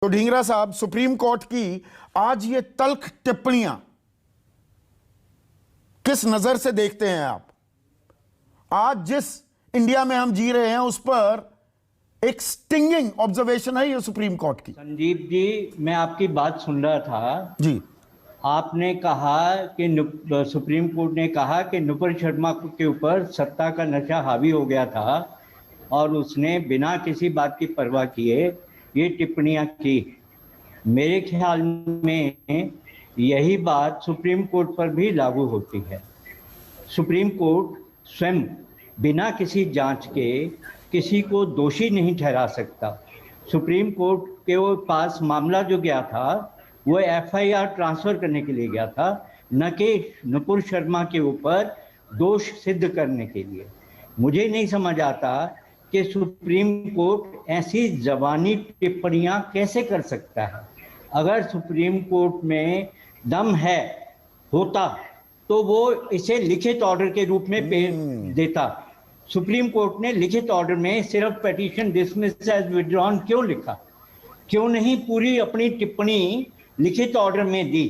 तो ढींगरा साहब, supreme court की आज ये तल्ख टिप्पणियां किस नजर से देखते हैं आप? आज जिस इंडिया में हम जी रहे हैं उस पर एक स्टिंगिंग ऑब्जर्वेशन है ये सुप्रीम कोर्ट की। संदीप जी, मैं आपकी बात सुन रहा था जी। आपने कहा कि सुप्रीम कोर्ट ने कहा कि नुपुर शर्मा के ऊपर सत्ता का नशा हावी हो गया था और उसने बिना किसी बात की परवाह किए ये टिप्पणियां की। मेरे ख्याल में यही बात सुप्रीम कोर्ट पर भी लागू होती है। सुप्रीम कोर्ट स्वयं बिना किसी जांच के किसी को दोषी नहीं ठहरा सकता। सुप्रीम कोर्ट के पास मामला जो गया था वो एफआईआर ट्रांसफर करने के लिए गया था, न कि नुपुर शर्मा के ऊपर दोष सिद्ध करने के लिए। मुझे नहीं समझ आता कि सुप्रीम कोर्ट ऐसी ज़बानी टिप्पणियां कैसे कर सकता है। अगर सुप्रीम कोर्ट में दम होता तो वो इसे लिखित ऑर्डर के रूप में पेश देता। सुप्रीम कोर्ट ने लिखित ऑर्डर में सिर्फ पिटीशन डिसमिस एज विथड्रॉन क्यों लिखा? क्यों नहीं पूरी अपनी टिप्पणी लिखित ऑर्डर में दी,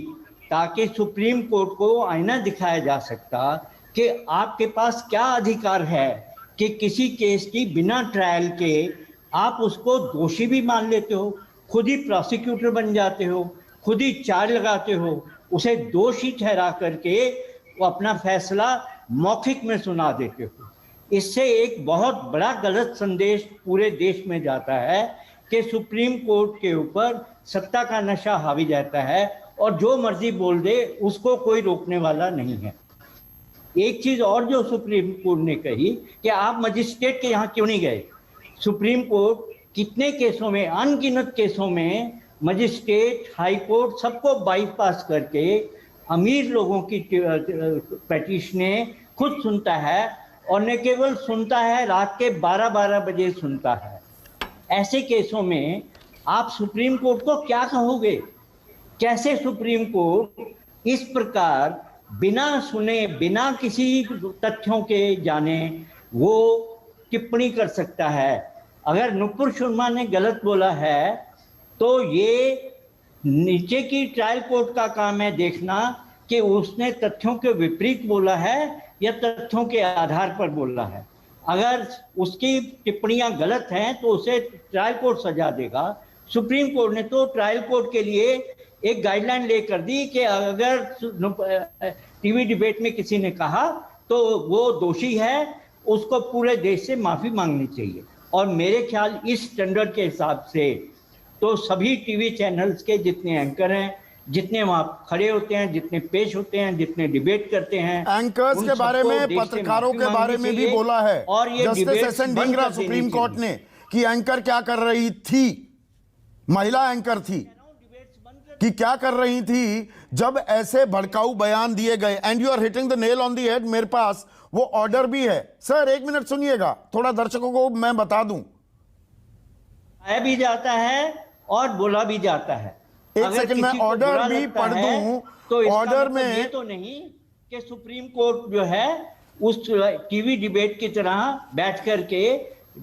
ताकि सुप्रीम कोर्ट को आईना दिखाया जा सकता कि आपके पास क्या अधिकार है कि किसी केस की बिना ट्रायल के आप उसको दोषी भी मान लेते हो, खुद ही प्रोसिक्यूटर बन जाते हो, खुद ही चार्ज लगाते हो, उसे दोषी ठहरा करके वो अपना फैसला मौखिक में सुना देते हो। इससे एक बहुत बड़ा गलत संदेश पूरे देश में जाता है कि सुप्रीम कोर्ट के ऊपर सत्ता का नशा हावी रहता है और जो मर्जी बोल दे उसको कोई रोकने वाला नहीं है। एक चीज और जो सुप्रीम कोर्ट ने कही कि आप मजिस्ट्रेट के यहाँ क्यों नहीं गए। सुप्रीम कोर्ट कितने केसों में, अनगिनत केसों में मजिस्ट्रेट, हाई कोर्ट सबको बाईपास करके अमीर लोगों की पिटीशनें खुद सुनता है, और न केवल सुनता है, रात के 12-12 बजे सुनता है। ऐसे केसों में आप सुप्रीम कोर्ट को क्या कहोगे? कैसे सुप्रीम कोर्ट इस प्रकार बिना सुने, बिना किसी तथ्यों के जाने वो टिप्पणी कर सकता है? अगर नुपुर शर्मा ने गलत बोला है तो ये नीचे की ट्रायल कोर्ट का काम है देखना कि उसने तथ्यों के विपरीत बोला है या तथ्यों के आधार पर बोला है। अगर उसकी टिप्पणियां गलत हैं तो उसे ट्रायल कोर्ट सजा देगा। सुप्रीम कोर्ट ने तो ट्रायल कोर्ट के लिए एक गाइडलाइन लेकर दी कि अगर टीवी डिबेट में किसी ने कहा तो वो दोषी है, उसको पूरे देश से माफी मांगनी चाहिए। और मेरे ख्याल इस स्टैंडर्ड के हिसाब से तो सभी टीवी चैनल्स के जितने एंकर हैं, जितने वहां खड़े होते हैं, जितने पेश होते हैं, जितने डिबेट करते हैं, एंकर्स के बारे में, पत्रकारों के बारे में भी बोला है और ये justice SN Dhingra supreme court ने कि एंकर क्या कर रही थी, महिला एंकर थी, कि क्या कर रही थी जब ऐसे भड़काऊ बयान दिए गए। And you are hitting the nail on the head. मेरे पास वो ऑर्डर भी है सर, एक मिनट सुनिएगा, थोड़ा दर्शकों को मैं बता दूं। आया भी जाता है और बोला भी जाता है। एक सेकंड में ऑर्डर भी पढ़ दूं तो ऑर्डर में ये तो नहीं कि सुप्रीम कोर्ट जो है उस टीवी डिबेट की तरह बैठ करके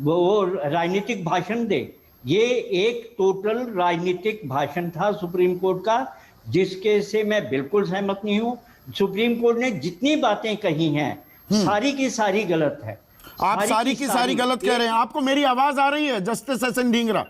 वो राजनीतिक भाषण दे। ये एक टोटल राजनीतिक भाषण था सुप्रीम कोर्ट का, जिसके से मैं बिल्कुल सहमत नहीं हूं। सुप्रीम कोर्ट ने जितनी बातें कही हैं सारी की सारी गलत है। आप सारी की सारी गलत कह रहे हैं। आपको मेरी आवाज आ रही है जस्टिस एसएन ढींगरा?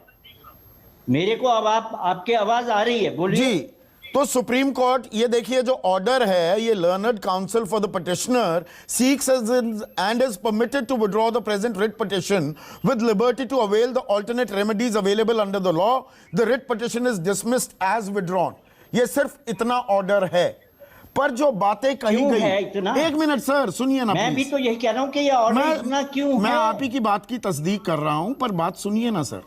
मेरे को अब आपकी आवाज आ रही है, बोलिए जी। तो सुप्रीम कोर्ट, ये देखिए जो ऑर्डर है, ये learned counsel for the petitioner seeks and is permitted to withdraw the present writ petition with liberty to avail the alternate remedies available under the law. The writ petition is dismissed as withdrawn. ये सिर्फ इतना order है, पर जो बातें कही गई, एक मिनट सर सुनिए ना, मैं भी तो यही कह रहा हूं कि ये ऑर्डर इतना क्यों है? मैं आप ही की बात की तस्दीक कर रहा हूं, पर बात सुनिए ना सर।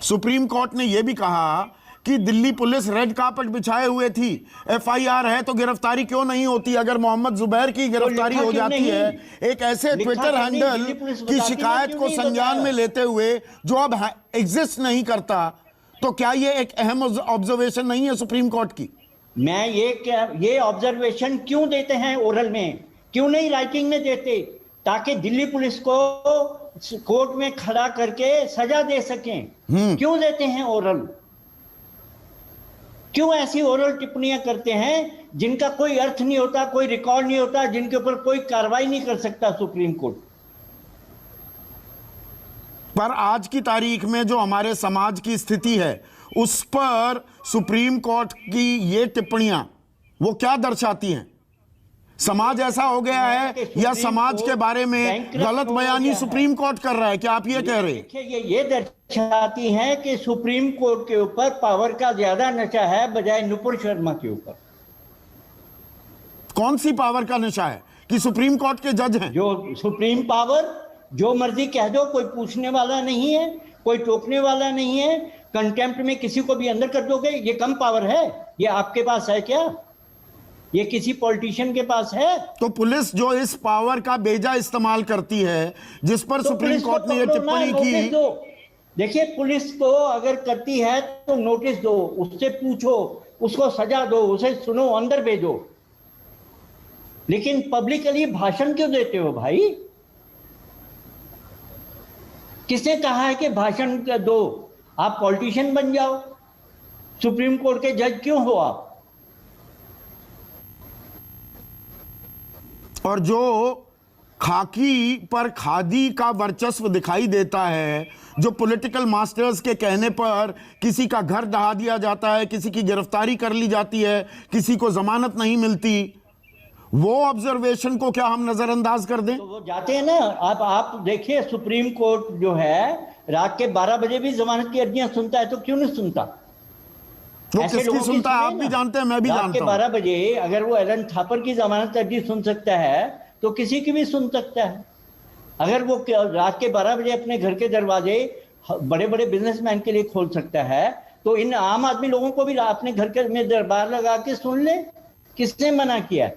सुप्रीम कोर्ट ने यह भी कहा कि दिल्ली पुलिस रेड कार्पेट बिछाए हुए थी, एफआईआर है तो गिरफ्तारी क्यों नहीं होती? अगर मोहम्मद जुबैर की गिरफ्तारी हो जाती है एक ऐसे ट्विटर हैंडल की शिकायत को संज्ञान में लेते हुए जो अब एग्जिस्ट नहीं करता, तो क्या ये एक अहम ऑब्जर्वेशन नहीं है सुप्रीम कोर्ट की? मैं ये ऑब्जर्वेशन क्यों देते हैं ओरल में, क्यों नहीं राइटिंग में देते, ताकि दिल्ली पुलिस को कोर्ट में खड़ा करके सजा दे सकें। क्यों देते हैं ओरल? क्यों ऐसी ओरल टिप्पणियां करते हैं जिनका कोई अर्थ नहीं होता, कोई रिकॉर्ड नहीं होता, जिनके ऊपर कोई कार्रवाई नहीं कर सकता सुप्रीम कोर्ट। पर आज की तारीख में जो हमारे समाज की स्थिति है उस पर सुप्रीम कोर्ट की ये टिप्पणियां वो क्या दर्शाती हैं? समाज ऐसा हो गया है या समाज के बारे में गलत बयानी सुप्रीम कोर्ट कर रहा है? क्या आप ये कह रहे हैं? देखिए, ये दर्शाती हैं कि सुप्रीम कोर्ट के ऊपर पावर का ज्यादा नशा है बजाय नुपुर शर्मा के ऊपर। कौन सी पावर का नशा है कि सुप्रीम कोर्ट के जज हैं? जो सुप्रीम पावर, जो मर्जी कह दो, कोई पूछने वाला नहीं है, कोई टोकने वाला नहीं है, कंटेम्प्ट में किसी को भी अंदर कर दोगे। ये कम पावर है? ये आपके पास है क्या? ये किसी पॉलिटिशियन के पास है? तो पुलिस जो इस पावर का बेजा इस्तेमाल करती है, जिस पर तो सुप्रीम कोर्ट ने ये टिप्पणी की। देखिए, पुलिस को अगर करती है तो नोटिस दो, उससे पूछो, उसको सजा दो, उसे सुनो, अंदर भेजो। लेकिन पब्लिकली भाषण क्यों देते हो भाई? किसने कहा है कि भाषण दो? आप पॉलिटिशियन बन जाओ, सुप्रीम कोर्ट के जज क्यों हो आप? और जो खाकी पर खादी का वर्चस्व दिखाई देता है, जो पॉलिटिकल मास्टर्स के कहने पर किसी का घर ढहा दिया जाता है, किसी की गिरफ्तारी कर ली जाती है, किसी को जमानत नहीं मिलती, वो ऑब्जर्वेशन को क्या हम नजरअंदाज कर दें? तो वो जाते हैं ना। आप देखिए, सुप्रीम कोर्ट जो है रात के 12 बजे भी जमानत की अर्जियां सुनता है, तो क्यों नहीं सुनता? वो किसकी सुनता है? आप भी जानते हैं, मैं भी जानता हूं। 12 बजे अगर वो एलन थापर की जमानत अर्जी सुन सकता है तो किसी की भी सुन सकता है। अगर वो रात के 12 बजे अपने घर के दरवाजे बड़े बड़े बिजनेसमैन के लिए खोल सकता है, तो इन आम आदमी लोगों को भी अपने घर के में दरबार लगा के सुन ले। किसने मना किया?